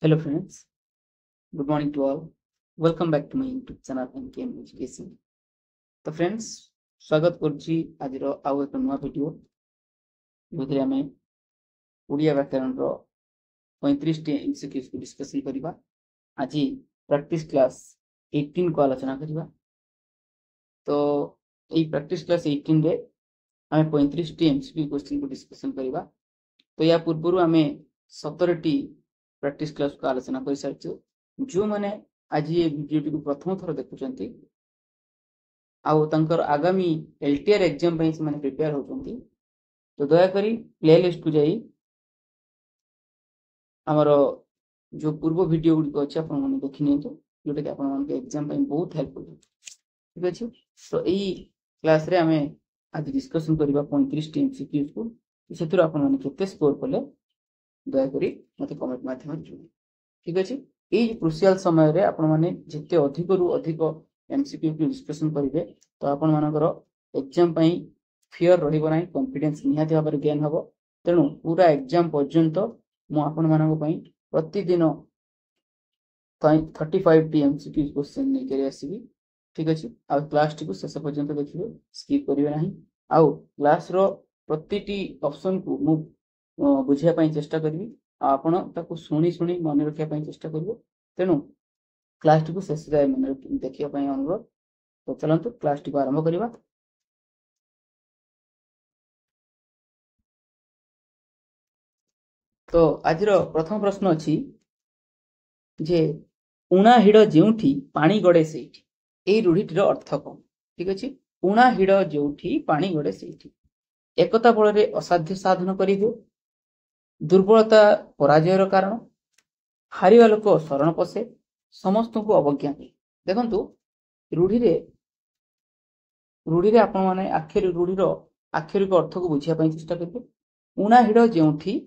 Hello friends, good morning to all. Welcome back to my YouTube channel MKM Education. तो friends स्वागत करछि आज रो आउ एक नवा वीडियो जोथि हमें ओडिया व्याकरण रो 35 टी एमसीक्यूज को डिस्कशन करिबा। आज प्रैक्टिस क्लास 18 को आलोचना करिबा। तो एई प्रैक्टिस क्लास 18 रे हमें 35 टी एमसीक्यू क्वेश्चन को डिस्कशन करिबा। तो या पूर्व हमें 17 टी प्रैक्टिस क्लास को आलोचना कर सारिछु। जो माने आज ये वीडियो को प्रथम थर देखुचंती आउ तंकर आगामी एलटीआर एग्जाम पई से माने प्रिपेयर होचंती, तो दया करी प्लेलिस्ट को जाई हमरो जो पूर्व वीडियो गुडी अछि आपण माने देखि नियंतु, जोटा कि आपण माने एग्जाम पई बहुत हेल्पफुल। ठीक अछि, तो एई क्लास रे हमें आज डिस्कशन करिबा 35 टी एमसीक्यूज को। सेतिर आपण माने केते स्कोर कले दया करी मते कमेंट माध्यम जोड़ी। ठीक अछि, एई क्रुशियल समय रे आपण माने जते अधिक रु अधिक एमसीक्यू को डिस्कशन करिवे तो आपण मानकर एग्जाम पई फियर रहिबो नाही, कॉन्फिडेंस निहाती भाबरे गेन हबो। तेनु पूरा एग्जाम पर्यंत मु आपण मानक पई प्रतिदिन 35 टी एमसीक्यू क्वेश्चन नै करी आसीबी। ठीक अछि, आ क्लास टी को शेष पर्यंत देखिबे, स्किप करिवे नाही। आ क्लास रो प्रतिटी ऑप्शन को मु बुझिया पई चेष्टा करबी, आपण ताको सुनी सुनी मन रखिया पई चेष्टा करबो। तेनु क्लास टी को शेष जाय मन देखिया पई अनुरोध। तो चलंतु क्लास टी को आरंभ करिबा। तो आज रो प्रथम प्रश्न अछि जे उणा हिड जेउठी पानी गडे सेठी, एई रूढीटीर अर्थ कोन? ठीक अछि, उणा हिड जेउठी पानी गडे सेठी एकता बल रे असाध्य साधन करिबो, दुर्बलता पराजयर कारण, हारिवा लोक शरण पसे, समस्त को अवज्ञा। देखंतु रूढी रे आपण माने आखिर रूढीर आखिर को अर्थ को बुझिया पई चेष्टा करिबे। उणा हिड जेउठी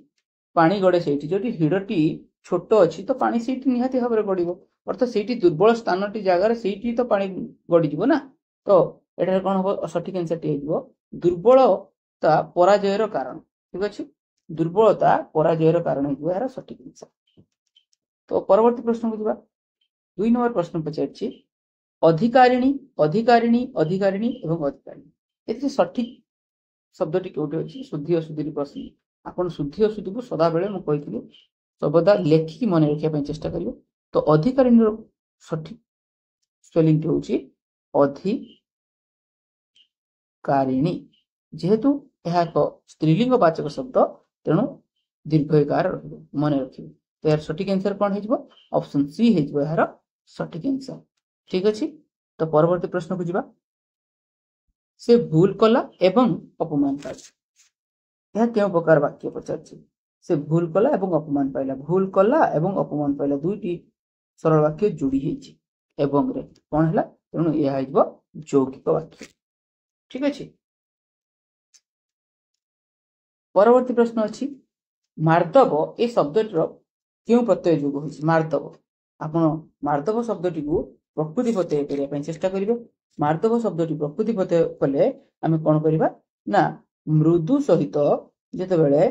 पानी गडे सेठी, जोटी हिडटी छोट अछि तो पानी सेठी निहाती भाबरे गडिबो, अर्थ सेठी दुर्बल स्थानटी जगार सेठी तो पानी गडी जिवो ना। तो एटा कोन हो सठिक आंसर टी हेजिवो दुर्बलता पराजयर कारण। ठीक अछि, दुर्बलता पराजयर कारण हेजिवो यार सठिक आंसर। तो परवर्ती प्रश्न को जिबा। 2 नंबर प्रश्न पचारछि अधिकारिणी अधिकारिणी अधिकारिणी एवं अधिकारिणी, एति सठिक शब्दटी कोठे अछि? शुद्धि अशुद्धि प्रश्न। आपण शुद्धि अशुद्धि को सदा बेले म कहिथिलि सबदा लेखि मन रखिया पई चेष्टा करियो। तो अधिकारिणी रो सठिक स्पेलिंग टी होछि अधिकारिणी, जेहेतु यह एक स्त्रीलिंग वाचक शब्द तेणु दीर्घकार रहबो, मन रखिबो। तो यार सठिक आंसर कोन हेजिबो? ऑप्शन सी हेजिबो यार सठिक आंसर। ठीक अछि, तो परवर्ती प्रश्न को जिबा। से भूल कला एवं अपमान पाइला, यह केउ प्रकार वाक्य पचारछि? से भूल कला एवं अपमान पाइला, भूल कला एवं अपमान पाइला दुईटी सरल वाक्य जोड़ी हेछि एवं रे कोन हला, तेणु यह हेजिबो यौगिक वाक्य। ठीक अछि, परवर्ती प्रश्न अछि मार्दव ए शब्दटीर केउ प्रत्यय जोग होछि? मार्दव, आपण मार्दव शब्दटी को प्रकृति प्रत्यय करिया पई चेष्टा करिवे। मार्दव शब्दटी प्रकृति प्रत्यय कले आमे कोन करिबा ना मृदु सहित जेते बेले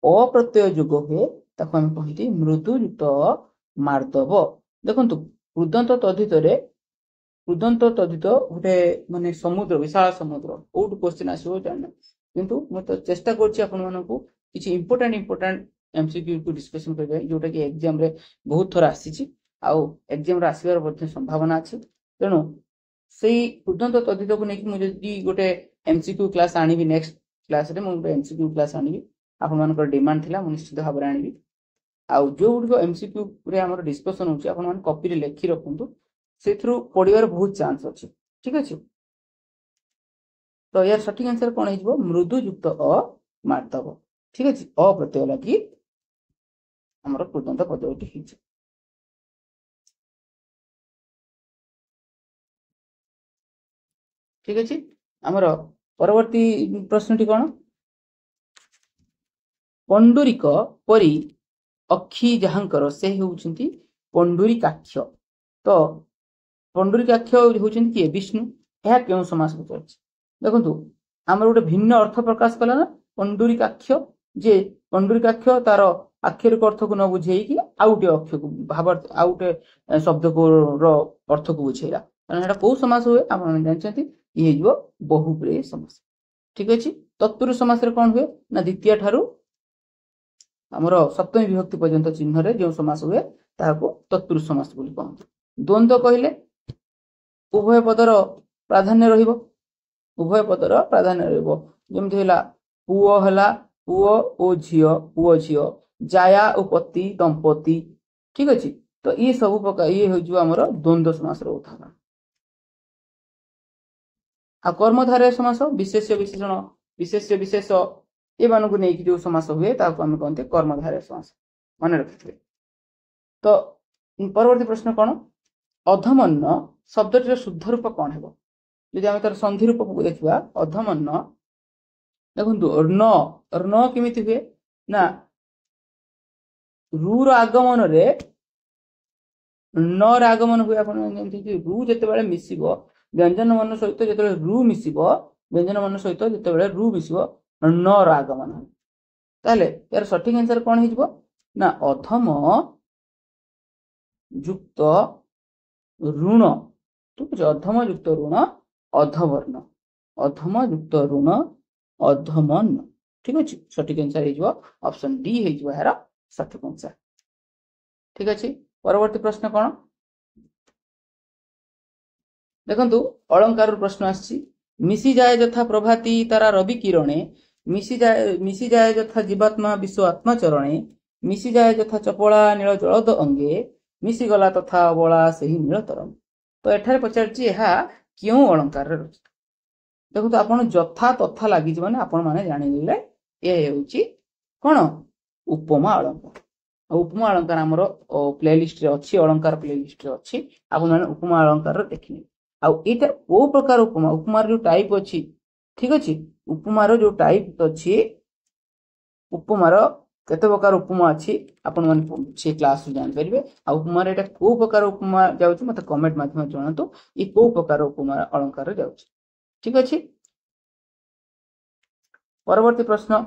अप्रत्यय जोग होए ताको आमे कहति मृदु युक्त मार्दव। देखंतु कृदंत तद्धित रे कृदंत तद्धित उठे माने समुद्र, विशाल समुद्र ओट क्वेश्चन आसीबो जाने, किंतु म तो चेष्टा करछि आपण मानकु किछि इंपोर्टेंट एमसीक्यू को डिस्कशन करबे, जोटा कि एग्जाम रे बहुत थोर आसीछि आउ एग्जाम रे आसीबार बहुत संभावना अछि। तेणु सेही कृदंत तद्धित को नेकी मु जदि गोटे एमसीक्यू क्लास आनिबि, नेक्स्ट क्लास रे मु एमसीक्यू क्लास आनिबि, आपण मानकर डिमांड थिला, मु निश्चित भाबरे आनिबि। आउ जो गुडको एमसीक्यू रे हमर डिस्कशन होछि आपण मान कॉपी रे लेखि रखंतु, सेथरु पढिबार बहुत चांस अछि। ठीक अछि, तो यार सठिक आंसर कोन हेजिबो? मृदु युक्त अ मार्दव। ठीक अछि, अ प्रत्यय लागि हमर कृदंत पदटी हिच। ठीक अछि, हमर परवर्ती प्रश्नटी कोन? पंडुरिक परी अक्षी जहांकर से हेउछंती पंडुरिकाक्ष। तो पंडुरिकाक्ष हेउछंती कि विष्णु, यह केउ समास पचारछि? देखंतु हमर गोटे भिन्न अर्थ प्रकाश कला ना पंडुरिकाक्ष, जे कंडूरिकाक्ष तार आक्षरिक अर्थ को न बुझेकी आउ गोटे अक्ष को भाव आउ गोटे शब्द को अर्थ को बुझेगा कारण एटा को समास हुए आप जानते ये हो बहुब्रीहि समास। ठीक अच्छे तत्पुरुष समास कौन हुए ना द्वितीय ठारू आमर सप्तमी विभक्ति पर्यंत चिन्ह रे जो समास हुए ताको तत्पुरुष समास बोली कहते। द्वंद्व कहले उभय पदर प्राधान्य रहिबो उभय पदर प्राधान्य रहिबो जेमति होला पुओ होला पुओ ओ झियो जाया ओ पति दंपति। ठीक अच्छे तो ये सब प्रकार ये हो आमर द्वंद्व समास रो उदाहरण। आ कर्मधारय समास विशेष्य विशेषण विशेष्य विशेष ये मानक नहीं जो समास हुए ताको आम कहते कर्मधारय समास मन रखिथे। तो परवर्ती प्रश्न कौन अधमन्न शब्दटीर शुद्ध रूप कौन है यदि आम तार संधि रूप को देखा अधमन्न देखो न केमिति हुए ना रू आगमन रे न आगमन हुए आप रू जिते मिसिबो व्यंजन मान सहित जो रू मिसिब व्यंजन मान सहित जो रू मिसिब न आगमन ताले यार सठिक आंसर कौन हो ना अधम युक्त ऋण। ठीक है अधम युक्त ऋण अधवर्ण अधम युक्त ऋण अधमन। ठीक अच्छे सठिक आंसर हो ऑप्शन डी हो यार सठिक आंसर। ठीक अच्छे परवर्ती प्रश्न कौन देखु अलंकार प्रश्न आसी मिसी जाए यथा प्रभाती तारा रवि किरणे मिसी जाए यथा जीवात्मा विश्व आत्माचरणे मिसी जाए यथा चपला नील जलद अंगे मिसी गला तथा अबला से ही नील तरंग। तो एठारे पचारछि एहा क्यों अलंकार रे रचित देखो तो आपण जथा तथा लागि माने आपण माने जानि लेले ए हेउछि कोन उपमा अलंकार। उपमा अलंकार हमर प्लेलिस्ट रे अछि अलंकार प्लेलिस्ट रे अछि आपण माने उपमा अलंकार रे देखिने आउ एटा को प्रकार उपमा उपमार जो टाइप अछि। ठीक अछि उपमार जो टाइप अछि उपमार केते प्रकार उपमा अछि आपण माने से क्लास जान परिबे आ उपमार एटा को प्रकार उपमा जाउछि मते कमेंट माध्यम जणातु ई को प्रकार उपमा अलंकार रे जाउछि। ठीक अछि परवर्ती प्रश्न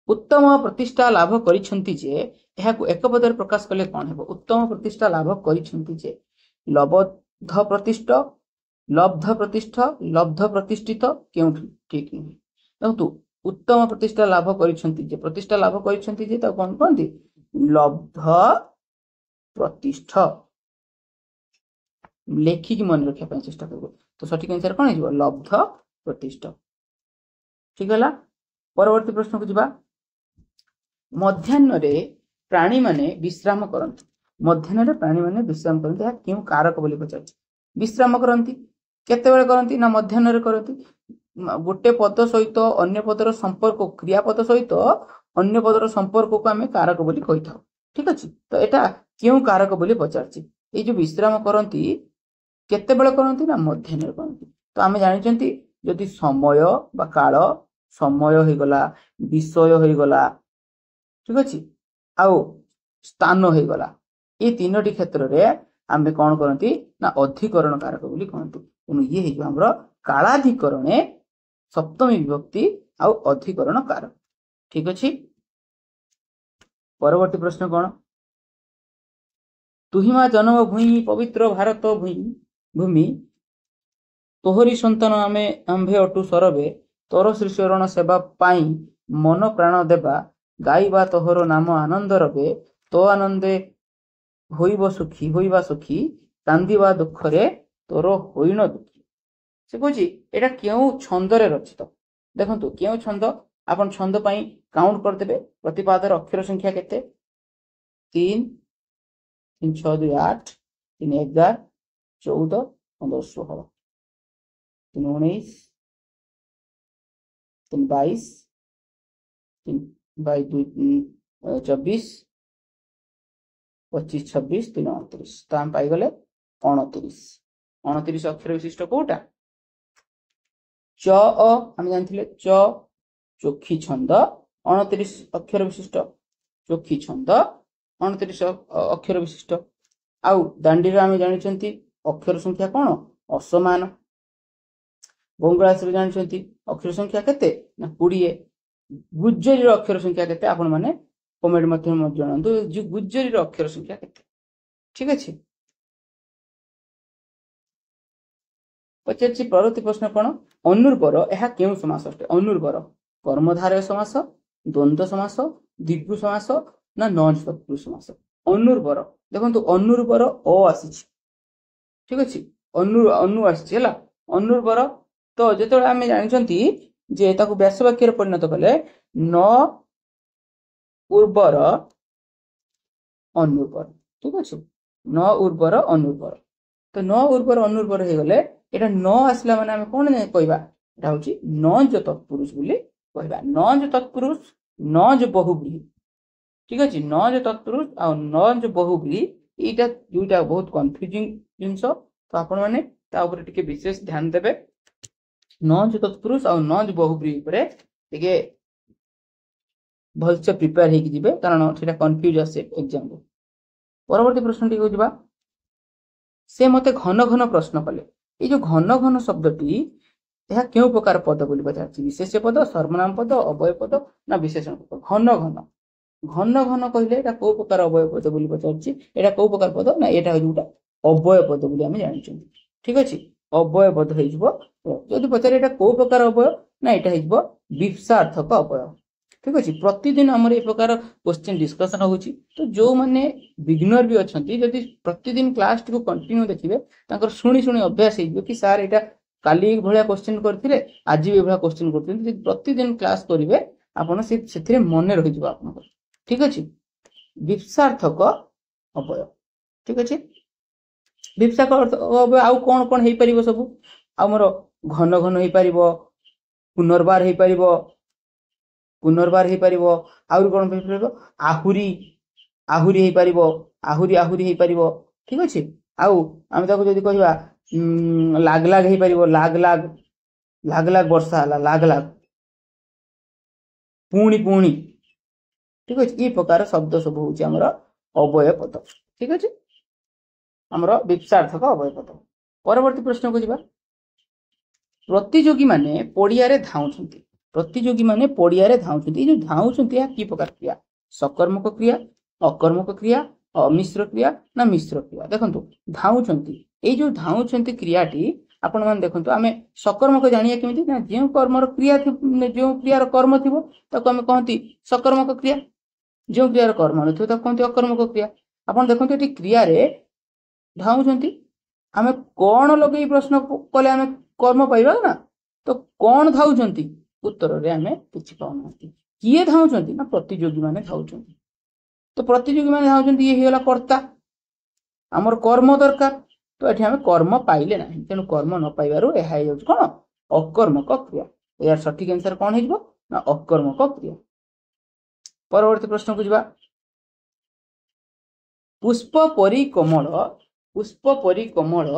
उत्तम प्रतिष्ठा लाभ करिसंती जे एहाकु एक पदर प्रकाश कले कोन हेबो उत्तम प्रतिष्ठा लाभ करिसंती जे लब्ध प्रतिष्ठ लब्ध प्रतिष्ठ लब्ध प्रतिष्ठित क्यों ठीक नहीं देखु उत्तम प्रतिष्ठा लाभ करिसंती जे प्रतिष्ठा लाभ करिसंती जे ता कोन कहंती लब्ध प्रतिष्ठ लेखिक मन रखा ପାଇଁ चेष्टा करबो। तो सठिक आंसर कोन हिबो लब्ध प्रतिष्ठ। ठीक है परवर्ती प्रश्न को जिबा मध्याह्न रे प्राणी माने विश्राम करंती मध्याह्न रे प्राणी माने विश्राम करंती या क्यों कारक बोली पचार विश्राम करंती केते बेले करंती ना मध्याह्न रे करंती गोटे पद सहित अन्य पदर संपर्क क्रियापद सहित अन्य पदर संपर्क को आम कारक बोली कहि थाउ। ठीक अछि तो एटा क्यों कारक बोली पचारछि ए जो विश्राम करंती केते बेले करंती ना मध्याह्न रे करंती। तो आम जानिचंती यदि समय बा काल समय हो गला विषय हो गला ठीक अछि आउ स्थान हो गला ये तीनोटी क्षेत्र रे आमे कोन करंती ना अधिकरण कारक बोली कहंती एनु ये हे हमरो कालाधिकरणे सप्तमी विभक्ति आउ अधिकरण कारक। ठीक अछि परवर्ती प्रश्न कोन तुहिमा जन्म भूमि पवित्र भारत भूमि तोहरी संतान आमे आंभे अटु सरबे तोर श्री शरण सेवा पाई मन प्राण देबा गाइबा तोहर नाम आनंद रबे तो आनंदे होइबा सुखी कांदिबा दुख रे तोर होइनो दुखी। से कहछि एटा केउ छंद रे रचित देखंतु केउ छंद आपण छंद पाई काउंट कर देबे प्रतिपादर अक्षर संख्या केते 3 3 6 2 8 3 11 14 15 16 3 19 3 22 3 बाई 2 24 25 26 3 29 तो हम पाई गले 29 अक्षर विशिष्ट कोटा च हम जानथिले च चोखी छंद 29 अक्षर विशिष्ट चोखी छंद 29 अक्षर विशिष्ट आउ दांडी रे हम जानिचंती अक्षर संख्या कोन असमान बंगलादेश रे जानिचंती अक्षर संख्या केते ना 20 ଗୁଜ୍ଜରୀର ଅକ୍ଷର ସଂଖ୍ୟା କେତେ ଆପଣ ମାନେ କମେଣ୍ଟ ମାଧ୍ୟମରେ ମତେ ଜଣାନ୍ତୁ। ଗୁଜ୍ଜରୀର ଅକ୍ଷର ସଂଖ୍ୟା କେତେ? ଠିକ ଅଛି। ପଚାରିଛି ପରବର୍ତ୍ତୀ ପ୍ରଶ୍ନ କଣ? ଅନୁର୍ବର ଏହା କେଉଁ ସମାସ ଅଟେ? ଅନୁର୍ବର କର୍ମଧାରୟ ସମାସ, ଦ୍ୱନ୍ଦ୍ୱ ସମାସ, ଦ୍ୱିଗୁ ସମାସ ନା ନଞ୍ଚ ତତ୍ପୁରୁଷ ସମାସ? ଅନୁର୍ବର ଦେଖନ୍ତୁ ଅନୁର୍ବର ଅ ଆସିଛି, ଠିକ ଅଛି, ଅନୁ ଆସିଛି ହେଲା। ଅନୁର୍ବର ତ ଯେତେବେଳେ ଆମେ ଜାଣିଛନ୍ତି ଯେ ତାକୁ ବ୍ୟାସ ବାକ୍ୟରେ ପରିଣତ କଲେ ନ ଉର୍ବର ଅନୁର୍ବର, ଠିକ ଅଛି, ନ ଉର୍ବର ଅନୁର୍ବର। ତ ନ ଉର୍ବର ଅନୁର୍ବର ହେଇଗଲେ এটা ন আসলা মানে আমি কোন কইবা? এটা হচ্ছে নঞ্জ তৎপুরুষ বলে কইবা। নঞ্জ তৎপুরুষ, নঞ্জ বহুব্রীহি, ঠিক আছে, নঞ্জ তৎপুরুষ আর নঞ্জ বহুব্রীহি এইটা দুইটা বহুত কনফ্यूजिंग জিনিস। তো আপন মানে তা উপরে টিকে বিশেষ ধ্যান দেবে। নঞ্জ তৎপুরুষ আর নঞ্জ বহুব্রীহি উপরে টিকে ভালসে প্রিপেয়ার ହେଇକି ଯିବେ, କାରଣ ସେଟା কনফ্यूজ আসে एग्जाम रे। পরবর্তী প্রশ্নটি কো ଯିবা। সে মতে ঘন ঘন প্রশ্ন কলে এই যে ঘন ঘন শব্দটি ଏହା କେଉଁ ପ୍ରକାର ପଦ ବୋଲି ପଚାରିଛି? ବିଶେଷ୍ୟ ପଦ, ସର୍ବନାମ ପଦ, ଅବୟ ପଦ ନା ବିଶେଷଣ ପଦ? ଘନ ଘନ, ଘନ ଘନ କହିଲେ ଏଟା କୋଉ ପ୍ରକାର ଅବୟ ପଦ ବୋଲି ପଚାରିଛି? ଏଟା କୋଉ ପ୍ରକାର ପଦ? ନା ଏଟା ହଉଛି ଗୋଟେ ଅବୟ ପଦ ବୋଲି ଆମେ ଜାଣିଛନ୍ତି, ଠିକ ଅଛି, ଅବୟ ପଦ ହେଇଯିବ। ଯଦି ପଚାରେ ଏଟା କୋଉ ପ୍ରକାର ଅବୟ? ନା ଏଟା ହେଇଯିବ ବିପ୍ସାର୍ଥକ ଅବୟ, ଠିକ ଅଛି। ପ୍ରତିଦିନ ଆମର ଏ ପ୍ରକାର କ୍ୱେଶ୍ଚିନ୍ ଡିସ୍କସନ ହଉଛି। ତ ଯୋଉମାନେ ବିଗିନର ବି ଅଛନ୍ତି ଯଦି ପ୍ରତିଦିନ କ୍ଲାସ ଟିକୁ କଣ୍ଟିନ୍ୟୁ ଦେଖିବେ ତାଙ୍କର ଶୁଣି ଶୁଣି ଅଭ୍ୟାସ ହେଇଯିବ କି ସାର୍ ଏଇଟା କାଲି ଭଳିଆ କ୍ୱେଶ୍ଚିନ୍ କରିଥିଲେ, ଆଜି ବି ଭଳିଆ କ୍ୱେଶ୍ଚିନ୍ କରୁଛନ୍ତି। ଯଦି ପ୍ରତିଦିନ କ୍ଲାସ କରିବେ ଆପଣ ସେଥିରେ ମନେ ରହିଯିବ ଆପଣଙ୍କର, ଠିକ ଅଛି। ବିପ୍ସାର୍ଥକ ଅବୟ, ଠିକ ଅଛି। ବିପ୍ସାର୍ଥକ ଅବୟ ଆଉ କଣ କଣ ହେଇପାରିବ ସବୁ? ଆମର ଘନ ଘନ ହେଇପାରିବ, ପୁନର୍ବାର ହେଇପାରିବ, ପୁନର୍ବାର ହେଇପାରିବ, ଆହୁରି କଣ ହେଇପାରିବ? ଆହୁରି, ଆହୁରି ହେଇପାରିବ, ଆହୁରି ଆହୁରି ହେଇପାରିବ, ଠିକ ଅଛି। ଆଉ ଆମେ ତାକୁ ଯଦି କହିବା ଲାଗ ଲାଗ ହେଇପାରିବ, ଲାଗ ଲାଗ, ଲାଗ ଲାଗ ବର୍ଷା ହେଲା, ଲାଗ ଲାଗ, ପୁଣି ପୁଣି, ଠିକ ଅଛି। এই ପ୍ରକାର ଶବ୍ଦ ସବୁ ହଉଛି ଆମର ଅବୟ ପଦ, ଠିକ ଅଛି, ଆମର ବିପ୍ସାର୍ଥକ ଅବୟ ପଦ। ପରବର୍ତ୍ତୀ ପ୍ରଶ୍ନକୁ ଯିବା। ପ୍ରତିଯୋଗୀ ମାନେ ପଡିଆରେ ଧାଉଁଛନ୍ତି, ପ୍ରତିଯୋଗୀ ମାନେ ପଡିଆରେ ଧାଉଁଛନ୍ତି, এই ଯୋଉ ଧାଉଁଛନ୍ତି ଏହା କି ପ୍ରକାର କ୍ରିୟା? सकर्मक क्रिया, अकर्मक क्रिया, अमिश्र क्रिया ना मिश्र क्रिया? देखंतु धाउछंती, एई जो धाउछंती क्रियाटी आपण मान देखंतु आमे सकर्मक जानिया केमिति ना जे कर्मर क्रिया जो क्रियार कर्म थिबो ताको आमे कहंती सकर्मक क्रिया, जो क्रियार कर्म नथिबो ताको कहंती अकर्मक क्रिया। आपण देखंतु एटी क्रिया रे धाउछंती आमे कोन लगेई प्रश्न कले आमे कर्म पाइबा ना, तो कोन धाउछंती उत्तर रे आमे किछि पाउनांती। किए धाउछंती ना प्रतियोगी माने धाउछंती। तो प्रतियोगी माने धाउछंती ये हेला कर्ता, हमर कर्म दरकार, तो एठी हमें कर्म पाइले नाही, तेनु कर्म न पाइबारु एहा हे होछ कोन अकर्मक क्रिया। यार सठिक आंसर कोन हे जबो ना अकर्मक क्रिया। परवर्ती प्रश्न को जिबा। पुष्प परी कमल, पुष्प परी कमल,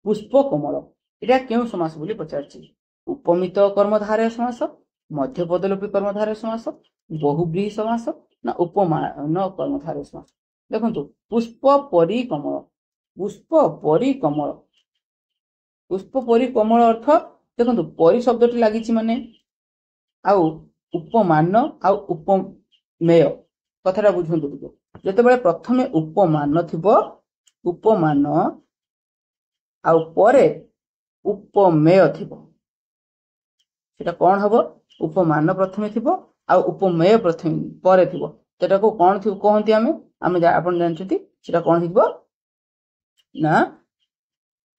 पुष्प कमल एटा केउ समास बोली पचारछि? उपमित कर्मधारय समास, मध्य पदलोपी कर्मधारय समास, बहुव्रीहि समास ना उपमान कर्मधारय समास? देखंतु पुष्प परी कमल, पुष्प परी कमल, पुष्प परी कमल अर्थ देखंतु परी शब्दटी लागिछि माने आउ उपमान आउ उपमेय कथाटा बुझंतु टिके। जेतेबेले प्रथमे उपमान थिबो, उपमान आउ परे उपमेय थिबो, सेटा कोन हबो? उपमान प्रथमे थिबो आ उपमेय प्रथमे परे थिबो, सेटा को कोन थिबो कहंती आमे आपण जानछथि सेटा कोन हिबो ना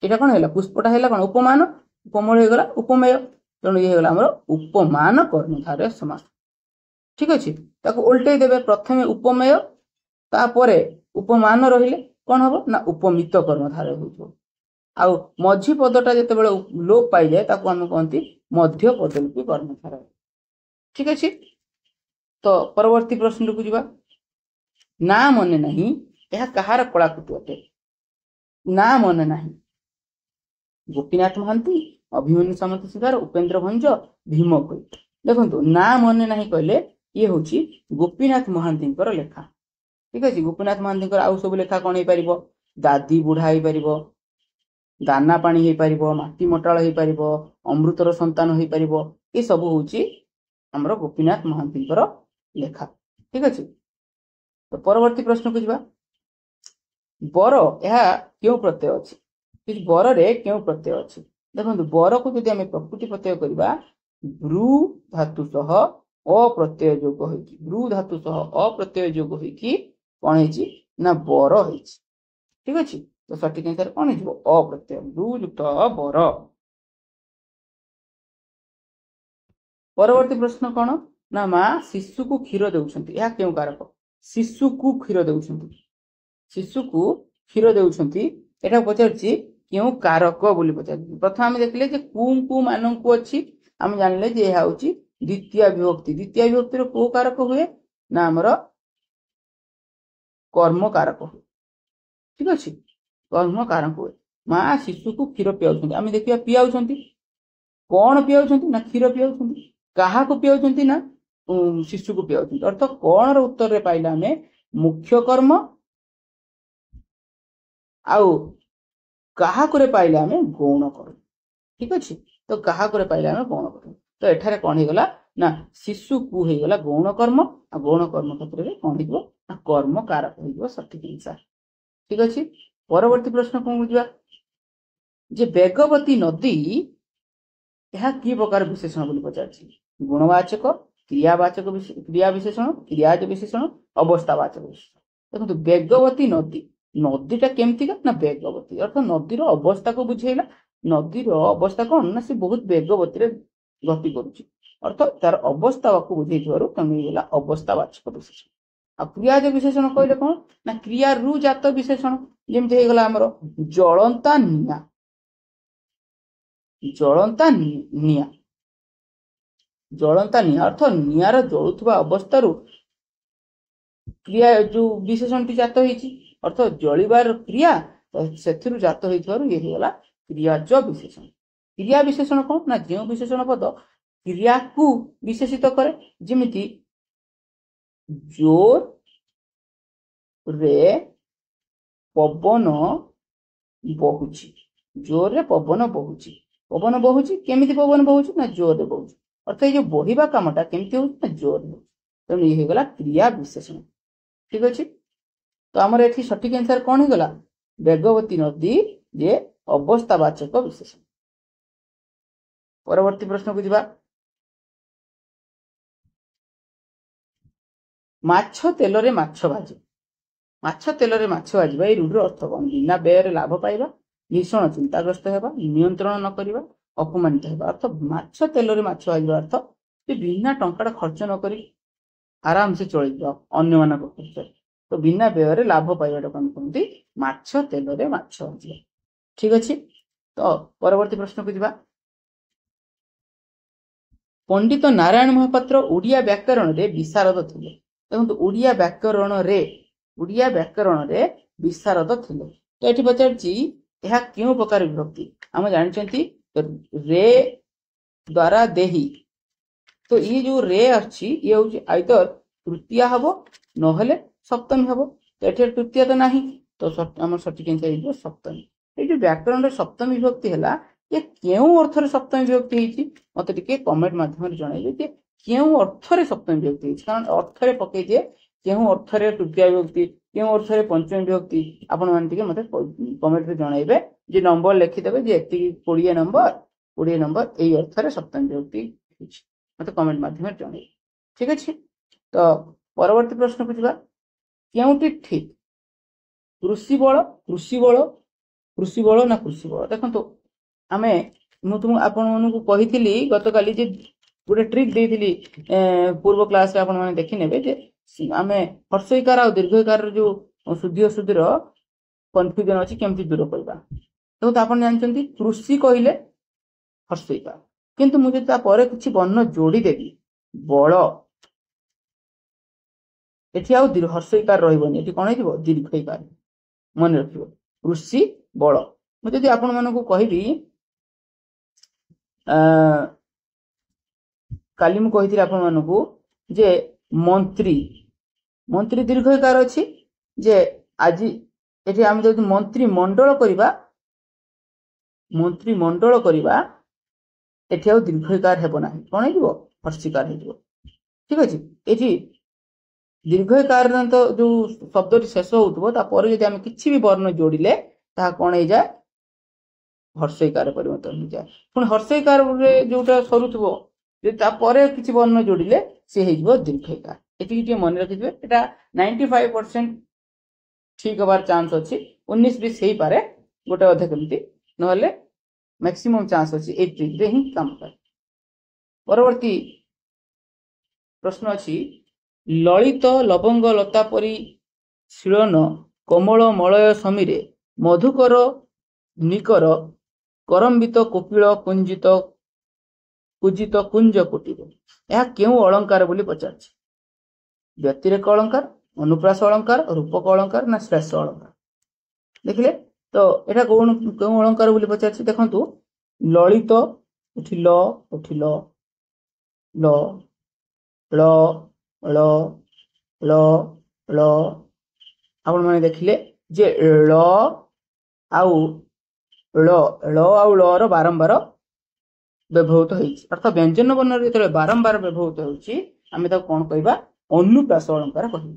एटा कोन हैला पुष्पटा हैला कोन उपमान, उपमेय हे गला उपमेय, तणु ये हैला हमर उपमान कर्मधारय समास, ठीक अछि। ताको उल्टे देबे प्रथमे उपमेय तापरे उपमान रहिले कोन हबो ना उपमित कर्मधारय होइबो। आ मझी पदटा जेतेबेले लोप पाइ जाय ताको हम कहंती मध्य पदलोपी कर्मधारय, ठीक अछि। तो परवर्ती प्रश्न को जिबा। ना मने नहीं यह कहार कलाकृति अटे? ना मने नहीं गोपीनाथ महांती, अभिमन्यु सामंत सिंगार, उपेंद्र भंज, भीम कोई। देखंतु ना मने नहीं कहले ये होची गोपीनाथ महांतींकर लेखा, ठीक अछि। गोपीनाथ महांतींकर आउ सब लेखा कोन हे परिबो? दादी बुढ़ा हे परिबो, दाना पानी हे परिबो, माटी मटाळ हे परिबो, अमृतर संतान हे परिबो, ए सब होची आमर गोपीनाथ महांती लेखा। ठीक अच्छे। तो परवर्ती प्रश्न को जा बर यह क्यों प्रत्यय अच्छी बर रे क्यों प्रत्यय अच्छी देखो बर को जब आम प्रकृति प्रत्यय करवा ब्रू धातु सह अप्रत्यय जोग हो ब्रू धातु सह अप्रत्यय जोग हो कौन है बर है। ठीक अच्छे। तो सठिक आंसर कौन है अप्रत्यय ब्रू युक्त बर। परवर्ती प्रश्न कौन ना माँ शिशु को क्षीर देउछंती यह क्यों कारक शिशु को क्षीर देउछंती शिशु को क्षीर देउछंती एटा पचारछि क्यों कारक बोली पचार प्रथम आम देखले जे कु मान को अच्छी आम जानले जे यह होछि द्वितीय विभक्ति रो को कारक हुए ना हमर कर्म कारक हुए। ठीक अच्छे। कर्म कारक हुए माँ शिशु को क्षीर पियाउछंती आम देखिया पियाउछंती कौन पियाउछंती ना क्षीर पियाउछंती कहा को पियाउछंती ना शिशु को पियाउछंती अर्थ कौन रो उत्तर रे पाइला हमें मुख्य कर्म आउ कहा करे पाइला हमें गौण कर्म। ठीक अच्छे। तो कहा करे पाइला हमें गौण कर्म तो एठारे कौन हो गला ना शिशु को हो गला गौण कर्म आ गौण कर्म क्षेत्र में कौन हो ना कर्म कारक हो सठिक आंसर। ठीक अच्छे। परवर्ती प्रश्न कौन बुझा जे बेगवती नदी यह कि प्रकार विशेषण बोली पचार गुणवाचक क्रियावाचक क्रिया विशेषण क्रियाज विशेषण अवस्थावाचक विशेषण देखो बेगवती नदी नदीटा केमती ना बेगवती अर्थ नदीर अवस्था को बुझेला नदीर अवस्था कौन ना सी बहुत बेगवती रे गति करुची अर्थ तार अवस्था को बुझेइथवारु तमेला अवस्थावाचक विशेषण। आ क्रियाज विशेषण कहले कौन ना क्रिया रु जात विशेषण जेमते हे गला हमर जळंता निया जळंता निया जळंता निया अर्थ नियार जळुथबा अवस्था क्रिया जो विशेषण टी जात होईची अर्थ जलिबार क्रिया से जात होइथवारु ये होला क्रियाज विशेषण। क्रिया विशेषण कौन ना जो विशेषण पद क्रिया को विशेषित करे जेमिति जोर रे पवन बहुची जोर रे पवन बहुची केमिति पवन बहुची ना जोर रे बहुची अर्थ ये जो बहिबा कामटा केमिति होची ना जोर रे तेणु ये गला क्रिया विशेषण। ठीक अच्छे। तो आमर एठी सठिक आंसर कौन हो गला बेगवती नदी जे अवस्थावाचक विशेषण। परवर्ती प्रश्न को जिबा माछ तेल रे माछ भाजिबा ए रूढ़ अर्थ कौन बिना व्यय लाभ पाइबा भीषण चिंताग्रस्त हेबा नियंत्रण न करिबा अपमानित हेबा अर्थ माछ तेल रे माछ भाजिबा अर्थ बिना टंका खर्च न करी आराम से चल अन्य मान खर्च तो बिना व्यय लाभ पाइबा कौन कहते माछ तेल रे माछ भाजिबा। ठीक अच्छे। तो परवर्ती प्रश्न को जिबा पंडित नारायण महापात्र ओडिया व्याकरण रे विशारद थिले देखो ओडिया व्याकरण रे विशारद थिले तो एठी पचारछि यह क्यों प्रकार विभक्ति हम जानछंती रे द्वारा देही तो ये जो रे अच्छी ये हूँ आइदर तृतीय हम नहले सप्तमी हम तो ये तृतीय तो नहीं तो आम सठिक आंसर सप्तमी ये जो व्याकरण सप्तमी विभक्ति है ये क्यों अर्थ सप्तमी विभक्ति होती मत टे कमेंट माध्यम जनइबे क्यों अर्थ सप्तमी विभक्ति कारण अर्थ पकई दिए क्यों अर्थ तृतीय विभक्ति क्यों अर्थ पंचमी विभक्ति आपण मैंने मत कमेंट जनइबे जे नंबर लिखिदेवे जे 20 नंबर यही अर्थ सप्तमी विभक्ति मत कमेंट माध्यम जन। ठीक अच्छे। तो परवर्ती प्रश्न को जा क्योंटी ठीक कृषि बल ना कृषि बल देखो आम तुम आपण कही गत काली गोटे ट्रिक देती पूर्व क्लास आपण मैंने देखी ने आम हर्षईकार आ दीर्घकार जो शुद्धि अशुद्धि कन्फ्यूजन अच्छी केमती दूर करवा देखो तो आप जानते कृषि कहले हर्षईकार किंतु मुझे तापर किसी वर्ण जोड़ीदेवी बल एटी आ हर्षईकार रही कौन हो दीर्घईकार मन रख कृषि बल मुझे आपण मानक कहबी काली मु कही आपण मानक जे मंत्री मंत्री दीर्घईकार अच्छी जे आज ये आम जो मंत्री मंडल करवा एठी आ दीर्घईकार हेबो नाही कौन हो हर्षईकार हो ठीक अच्छे ये दीर्घकार जो शब्द शेष होपर जब आम कि भी वर्ण जोड़े ता कौन हो जाए हर्षईकार परिवर्तन हो जाए पुणी हर्षईकार जोटा सरुव किसी वर्ण जोड़े सी हो दीर्घईकार ये मन रखिए यहाँ 95% ठीक हबार चांस अच्छी 19-20 हो पारे गोटे अधे कमी ना मैक्सिमम चांस अच्छी ये ट्रिक रे ही काम करे। परवर्ती प्रश्न अच्छी ललित लवंग लता परी शीलन कोमल मलय समीरे मधुकर निकर करम्बित कोपिल कुंजित कुजित कुंज कुटीर यह क्यों अलंकार बोली पचार व्यतिरेक अलंकार अनुप्रास अलंकार रूपक अलंकार ना श्रेष्ठ अलंकार देखिले तो यहाँ कौन क्यों अलंकार बोली पचार देखु ललित उठी ल उठी ल ल ल ल ल ल आपण माने देखिले जे ल आउ ल ल आउ ल रो बारंबार व्यवहृत होइछि अर्थात व्यंजन वर्ण जो बारंबार व्यवहृत होइछि आमे ताको कोन कहबा अनुप्रास अलंकार कहबा।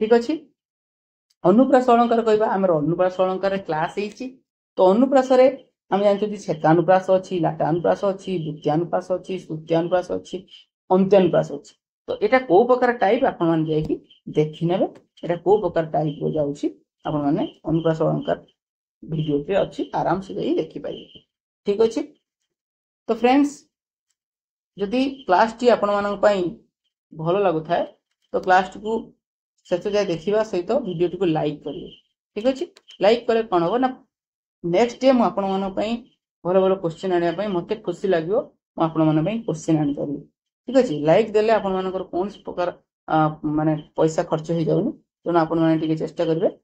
ठीक अछि अनुप्रास अलंकार कहबा हमर अनुप्रास अलंकार क्लास हेछि तो अनुप्रास रे हम जानते छेकानुप्रास अच्छी लाटानुप्रास अच्छी द्वितीयानुप्रास अच्छी तृतीयानुप्रास अच्छी अंत्यानुप्रास अच्छी तो यहाँ कौ प्रकार टाइप आपण देखी ने यहाँ कौ प्रकार टाइप हो जाऊँगी आपण मैंने अनुप्रास अलंकार भिडियो अच्छी आराम से जाई देखिपारे। ठीक अच्छे तो फ्रेंड्स जदि क्लास टी आपण मान भल लगुए तो क्लास को शेष जाए देखा सहित भिडियो टी को लाइक करेंगे। ठीक अच्छे लाइक कले कौन हम ना नेक्स्ट डे मुझे भल भल क्वेश्चन आने मत खुशी लगे मुझे क्वेश्चन आनी पारि। ठीक अच्छे लाइक देले आपण मानकर कौन प्रकार माने पैसा खर्च हो जाऊनी तेणु आपण मैंने चेष्टा करेंगे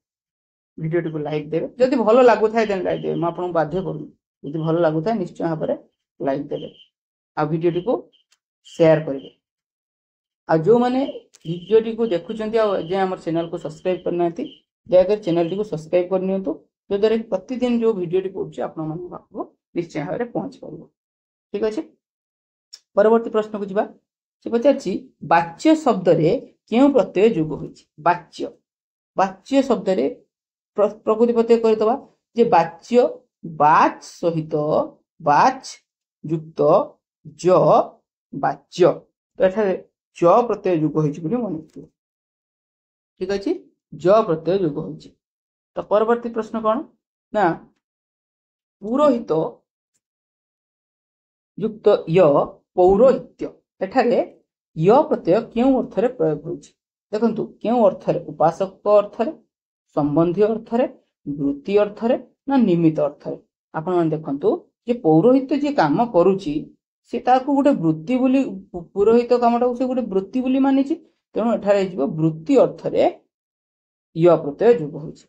वीडियो टी को लाइक देवे जदि भल लगुए देन लाइक देवे मुझे बाध्य करूँ जब भल लगुए निश्चय भाव में लाइक देवे आ वीडियो टी को शेयर करेंगे आ जो मैंने वीडियो टी को देखुं आम चैनल को सब्सक्राइब करना दयाकोरी चैनल टी को सब्सक्राइब करनी जद्वारा प्रतिदिन जो वीडियो टी पड़े आपण निश्चय भाव में पहुंच पार। ठीक अच्छे परवर्ती प्रश्न को जी से पचार वाच्य शब्द रे क्यों प्रत्यय जोग होइछि वाच्य वाच्य शब्द रे प्रकृति प्रत्यय करदबा जे वाच्य बाच सहित बाच युक्त ज वाच्य तो एठारे ज प्रत्यय जोग होइछि बोली मन रखियो। ठीक अच्छे ज प्रत्यय जोग होइछि तो परवर्ती प्रश्न कौन ना पुरोहित युक्त य पौरोहित्य एठारे य प्रत्यय क्यों अर्थ रे प्रयोग होइछि देखंतु क्यों अर्थ रे उपासक अर्थ रे संबंधी अर्थ रे वृत्ति अर्थ रे ना निमित्त अर्थ रे आपण मन देखंतु जे पौरोहित्य जे काम करूछि से ताकू गोटे वृत्ति बोली पुरोहित कामटा से गोटे वृत्ति बोली मानिछि तेणु एठारे जिवो वृत्ति अर्थ रे य प्रत्यय जोग होइछि।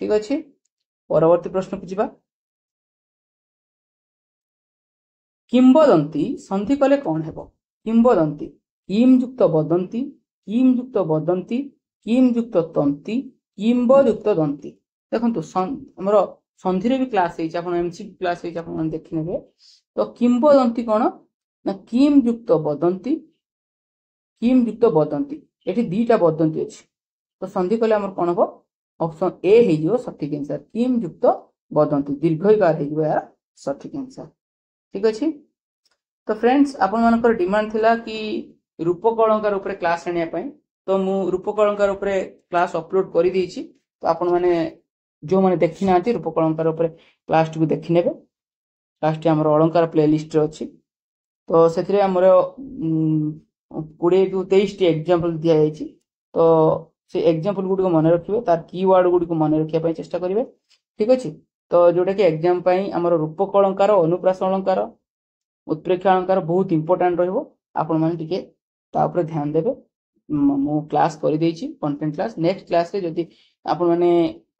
ठीक अच्छे परवर्ती प्रश्न को जीवा किंबदंती संधि कले कौन हेबो किंबदंती किम युक्त वदंती किम युक्त वदंती किम युक्त तंती किंब युक्त दंती देखंतु हमर संधि रे भी क्लास है आपण एमसीक्यू क्लास है आपण देखि नेबे तो किंबदंती कौन ना किम युक्त वदंती किम युक्त वदंती एठी दीटा वदंती अछि तो संधि कले हमर कौन हो ऑप्शन ए हो सठिक आंसर किम युक्त वदंती दीर्घईकार हो यार सठिक आंसर। ठीक अच्छे तो फ्रेंड्स आपण मानकर डिमांड थिला कि रूपक अलंकार उपरे क्लास आनिया पई तो मु रूपक अलंकार उपरे क्लास अपलोड कर देछि तो आपण माने जो माने देखि नांती रूपक अलंकार उपरे क्लास को देखि नेबे क्लास टी हमर अलंकार प्लेलिस्ट रे अछि तो सेथिरे हमर 20 टू 23 टी एग्जांपल दिया जायछि तो से एग्जांपल गुडी को मन रखिबे तार कीवर्ड गुडी को मन रखिया पई चेष्टा करिवे। ठीक अछि तो जोटा कि एग्जाम पई हमर रूपक अलंकार अनुप्रास अलंकार उत्प्रेक्ष अलंकार बहुत इंपोर्टेंट रहिबो आपण माने टिके ता ऊपर ध्यान देबे मो क्लास कर देछि कंटेंट क्लास नेक्स्ट क्लास रे जदी आपण माने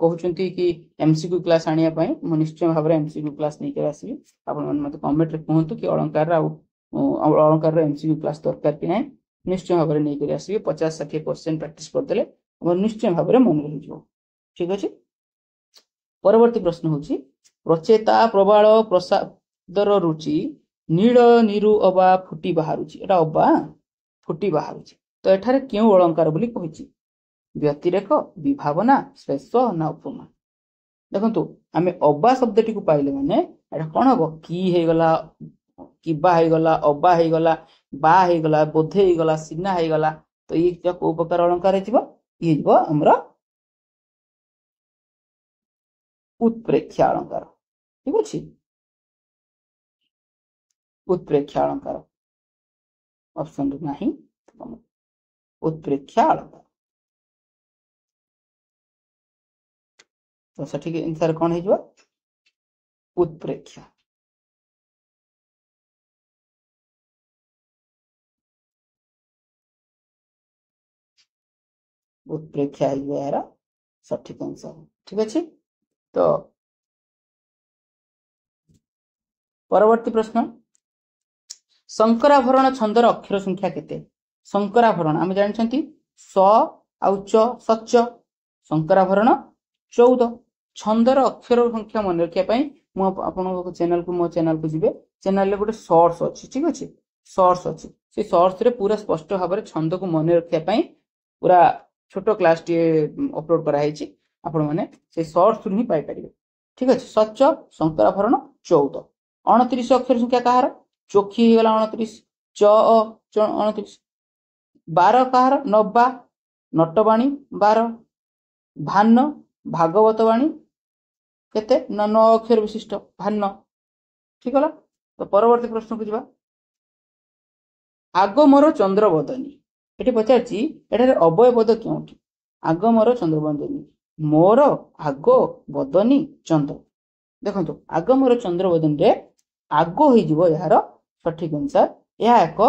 कहउचंती कि एमसीक्यू क्लास आनिया पई मो निश्चय भाव रे एमसीक्यू क्लास नै के आसीबी आपण माने मते कमेंट रे कहंतु कि अलंकार रा अलंकार रे एमसीक्यू क्लास दरकार कि नै निश्चय भाव रे नै के आसीबी 50-60 क्वेश्चन प्रैक्टिस कर देले हमर निश्चय भाव रे मन रहि जो। ठीक अछि परवर्ती प्रश्न होछि प्रचेता प्रबाल प्रसादर रुचि नील निरु अबा फुटी बाहरुछि एटा अबा फुटी बाहरुछि तो एठारे क्यों अलंकार बोली कहिछि व्यतिरेक विभावना श्लेष ना उपमा देखंतु आमे अबा शब्दटी को पाइले माने एटा कोन हबो की हे गला किबा हे गला अबा हे गला बा हे गला बोधे हे गला सिना हे गला तो ये को प्रकार अलंकार हेजिबो ये हिबो हमरा उत्प्रेक्षा अलंकार ठीक अछि उत्प्रेक्षा अलंकार ऑप्शन नाही उत्प्रेक्षा अलंकार तो सठिक आंसर कौन है उत्प्रेक्षा उत्प्रेक्षा यार सठिक आंसर ठीक अच्छे तो परवर्ती प्रश्न शंकराभरण छंदर अक्षर संख्या केते शंकराभरण आम जानते स आउ च सच शंकराभरण 14 छंदर अक्षर संख्या मन रखा चैनल को मो चैनल को जीवे चैनल रे गोटे शॉर्ट्स अच्छी ठीक अच्छे शॉर्ट्स अच्छी से शॉर्ट्स रे पूरा स्पष्ट भाव में छंद को मन रखा पूरा छोट क्लास टी अपलोड कराई आपण मैंने से शॉर्ट्स ही पाई पारे ठीक अच्छे सच शंकराभरण 14 29 अक्षर संख्या कहार चोखी हो गला 29 च 29 12 कहार नब्बा नटवाणी 12 भान भागवत वाणी केते 9 अक्षर विशिष्ट भान ठीक है तो परवर्ती प्रश्न को जीवा आग मोर चंद्रवदनी ये पचारची एठारे अवय पद क्योंठी आग मोर चंद्रवदनी मोर आग बदनी चंद्र देखो आग मोर चंद्रवदनी रे आग हो यार सठिक आंसर यह एक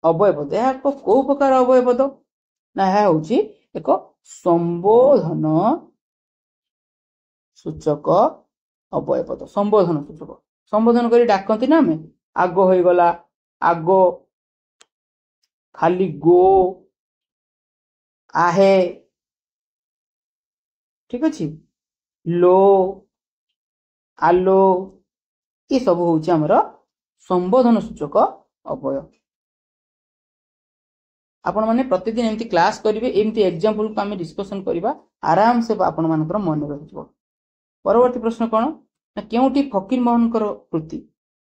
अवय पद यह को प्रकार अवय पद ना यह हूँ एक संबोधन सूचक अवय पद संबोधन सूचक संबोधन करी डाकती ना आम आग हो गला आग खाली गो आहे ठीक अच्छे लो आलो ये सब हूँ आमर संबोधन सूचक अवय आपण मैंने प्रतिदिन एमती क्लास करेंगे एमती एग्जांपल को आम डिस्कसन करवा आराम से आपण मान मन रही परवर्ती प्रश्न कौन ना क्योंटी फकीर मोहन कृति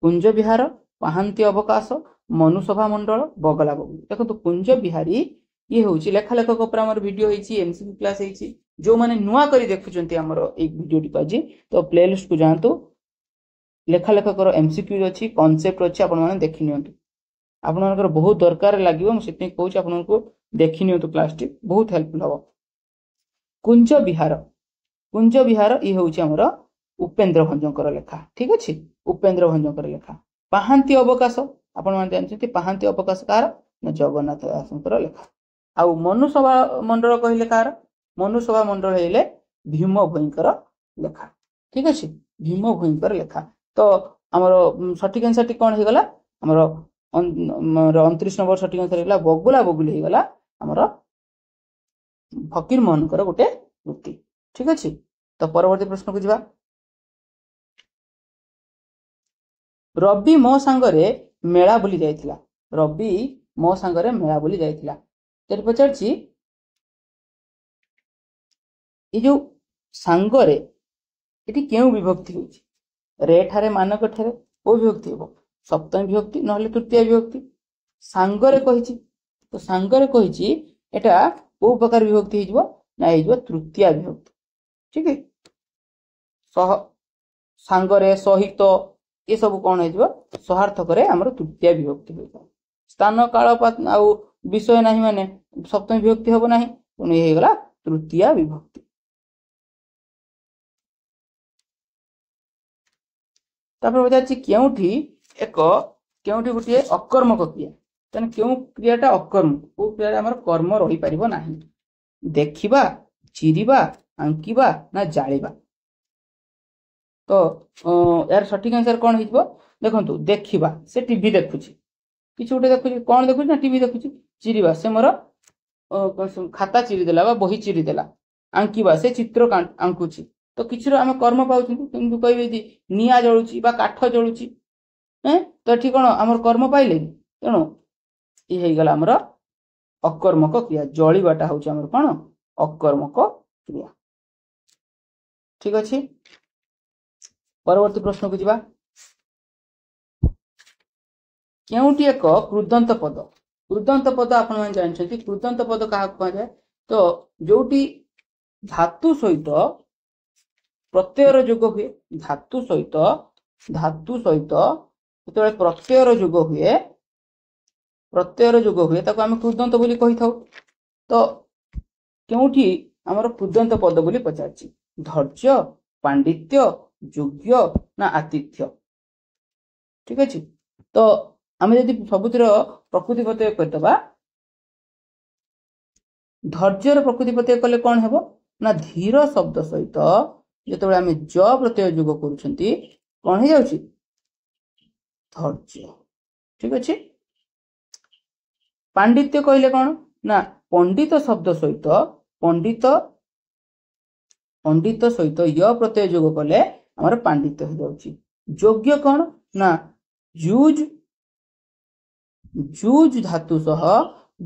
कुंज विहार पाहांती अवकाश मनुसभा मंडल बगला बगुली देखो तो कुंज बिहारी ये हूँ लेखा लेखक आम वीडियो एमसीक्यू क्लास जो मैंने नुआ करी देखुंत आमर एक वीडियो आज तो प्लेलिस्ट को जातु लेखा लेखक एमसीक्यू अच्छी कॉन्सेप्ट अच्छी आपने देखी नि आपनकर बहुत दरकार लगे मुझे कहूँ आपको देखी नि क्लास टी बहुत हेल्पफुल हम कुंज विहार ये हूँ आमर उपेन्द्र भंजकर लेखा ठीक अच्छे उपेन्द्र भंजकर लेखा पाहांती अवकाश आपण मैंने जानते पाहांती अवकाश कार जगन्नाथ दासंकर लेखा आउ मनुसभा मंडल कहले कार मनुसभा मंडल हेले भीम भोईकर लेखा ठीक अच्छे भीम भोईकर लेखा तो आमर सठिक आंसर टी कौन होगला आमर 29 नंबर सठिक आंसर होगला बगुला बगुली होगला आमर फकीर मोहनकर गोटे कृति ठीक अच्छे तो परवर्ती प्रश्न को जीवा रवि मो सांगरे मेला बुली जाइथिला रवि मो सांगरे मेला बुली जाइथिला तेरे पचारची ये जो सांगरे एटी केउ विभक्ति होची रे ठारे मानक ठारे ओ विभक्ति हो सप्तमी विभक्ति नहले तृतीय विभक्ति सांगरे कहिची तो सांगरे कहिची एटा को प्रकार विभक्ति हिजबो ना हिजबो तृतीय विभक्ति ठीक है सह सांगरे सहित ये सब कौन हो सहार्थक आमर तृतीय विभक्ति हो स्थान काल आउ विषय नहीं माने सप्तमी विभक्ति हम ना तेणु ये गला तृतीय विभक्ति तापर पचार केउठी एक केउठी गोटे अकर्मक क्रिया तेना क्यों क्रियाटा अकर्म को क्रिया आमर कर्म रही पारिबो नाही देखिबा चिरिबा आंकिबा ना जालिबा तो यार सठिक आंसर कौन हो देखो देखा से टीवी देखुची किसी गोटे देखुची कौन देखुची ना टीवी देखुची चिरिबा से मोर खाता चिरीदेला बही चिरीदेला आंकिबा से चित्र आंकुची तो किसी आम कर्म पाँच किंतु कहे निआ जलुची काठ जलुची तो ये कौन आम कर्म पाइले तेणु ये गला आमर अकर्मक क्रिया जलिबाटा हूँ आम कौन अकर्मक क्रिया ठीक अच्छे परवर्ती प्रश्न को जीवा केउटी एक कृदंत पद आपण जानते कृदंत पद क्या कहुए तो जोटी धातु सहित प्रत्ययर जोग हुए धातु सहित जो प्रत्ययर जोग हुए ताको आम कृदंत बोली कही था तो केउठी आमर कृदंत पद बोली पचारछि धैर्य पांडित्य योग्य ना आतिथ्य ठीक अच्छे तो आम जदि सबुतिर प्रकृति प्रत्यय करदबा धैर्यर प्रकृति प्रत्यय कले कौन हेबो ना धीर शब्द सहित जो आम ज प्रत्यय जोग करुछंती कौन हो जाउछि धैर्य ठीक अच्छे पांडित्य कहले कौन ना पंडित शब्द सहित पंडित सहित य प्रत्यय जोग कले आमर पांडित्य हो जाउछि योग्य कौन ना जूज धातु सह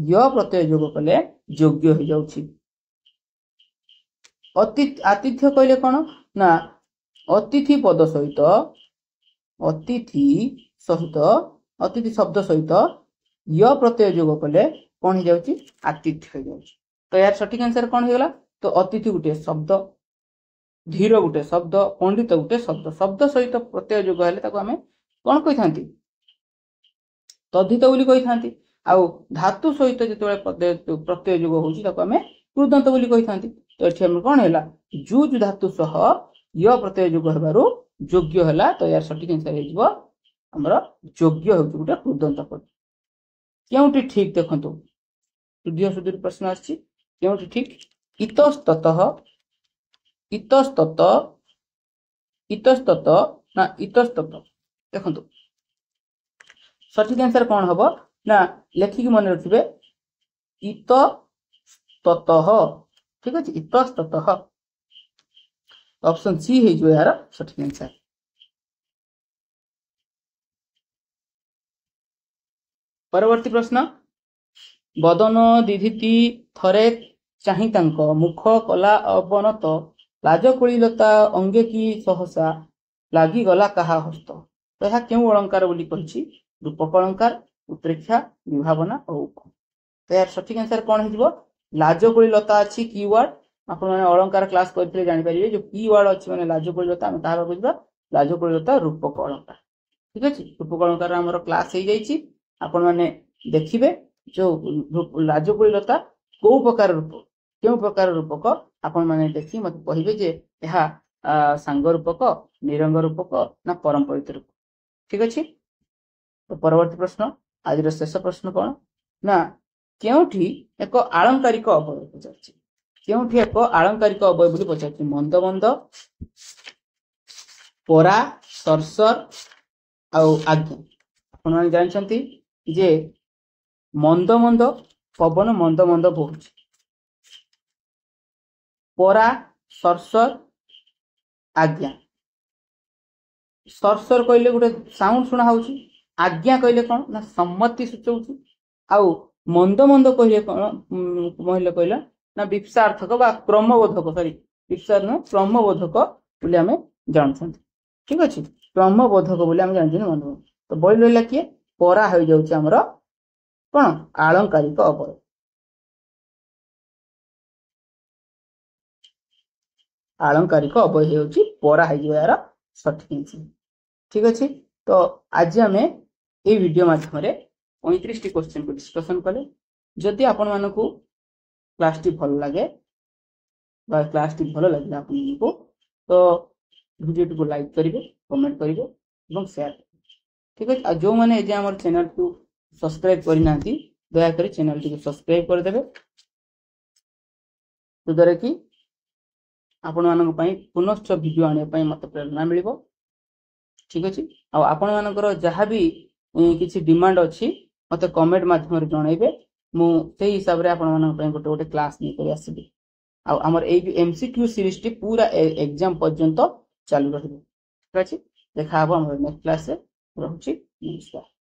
य प्रत्यय जोग कले योग्य हो जाउछि आतिथ्य कहले कौन ना अतिथि पद सहित अतिथि शब्द सहित य प्रत्यय जोग कले कौन हो जाउछि आतिथ्य हो जाउछि तो यार सठिक आंसर कौन हो गला तो अतिथि गुटे शब्द धीर गुटे शब्द पंडित गुटे शब्द सहित प्रत्यय जोग हेले ताको आमे कौन कहि थांती तद्धित बोली कहि थांती आउ धातु सहित जो प्रत्यय जोग होउछि ताको आमे कृदंत बोली कहि थांती तो एठी हम कौन हैला जुज धातु सह य प्रत्यय जोग हेबारु योग्य हैला तो यार सठिक आंसर हे जिवो हमर योग्य होउछि गुटे कृदंत पद केउटी ठीक देखंतु तृतीय सुदूर प्रश्न आछि केउटी ठीक इतस्ततः ना इतस्तत देखंतु सठिक आंसर कौन हबो ना लेखिक मन रखिबे इतस्ततः ठीक अछि इतस्ततः ऑप्शन सी हे जो यार सठिक आंसर परवर्ती प्रश्न बदन दिधिति थरे चाहि तांक मुख कला अवनत लाजकुलीलता अंगे की सहसा लागी गला कहा हस्त तो यह क्यों अलंकार बोली कहिछि रूपक अलंकार उत्प्रेक्षा विभावना और उपम तो यार सठिक आंसर कौन हो लाजकुलीलता अच्छी कीवर्ड आपण माने अलंकार क्लास करथिले जानि परिबे जो कीवर्ड अछि माने लाजकुलीलता हम कहा बुझबा लाजकुलीलता रूपक अलंकार ठीक अछि रूपक अलंकार हमर क्लास हे जाइछि आपण माने देखिबे जो लाजकुलीलता को प्रकार रूप क्यों प्रकार रूपक आपण माने देखि मत कहिबे जे यह सांग रूपक निरंग रूपक ना परंपरित रूप ठीक अछि तो परवर्ती प्रश्न आज शेष प्रश्न कौन ना केउठी एक आलंकारिक अवयव पचारछि केउठी एक आलंकारिक अवयव बोली पचारछि मंद मंद परा सरसर आउ आज्ञा आपण माने जानछंती जे मंद मंद पवन मंद मंद बोहुछि परा सरसर आज्ञा सरसर कहले गोटे साउंड सुना होउछि आज्ञा कहले कौन ना सम्मति सूचौछि आउ मंद मंद कहले कौन कहले कहला ना विप्सार्थक बा क्रमबोधक सॉरी विप्सार न क्रमबोधक बोली हमें जानछंती ठीक अछि क्रमबोधक बोली हम जानछन मंद तो बोल रहला कि परा हो जाउछि हमर कौन आलंकारिक अवयव आलंकारिक अवयव होउछि परा हो जो यार सठिक आंसर ठीक अछि तो आज हमें ए वीडियो माध्यम रे 35 टी क्वेश्चन को डिस्कशन कले जदि आपण मानकू क्लास टी भल लागे बा क्लास टी भल लागे आपण को तो वीडियो को लाइक करिवे कमेंट करिवे एवं शेयर ठीक अछि आ जो माने जे हमर चैनल को सब्सक्राइब करि नांती दया करी चैनल को सब्सक्राइब कर देबे तो दरे कि आपण मानक पई पुनश्च वीडियो आने पई मत प्रेरणा मिलिबो ठीक अछि आ आपण मानकर जहा भी किछि डिमांड अछि मते कमेंट माध्यम रे जणाइबे मु सेही हिसाब रे आपण मानक पई गोटे क्लास नै करि आसीबे आ हमर ए एमसीक्यू सीरीज टी पूरा एग्जाम पर्यंत चालू रहबे ठीक अछि देखा हबो हमर नेक्स्ट क्लास रे रहउछि नमस्कार।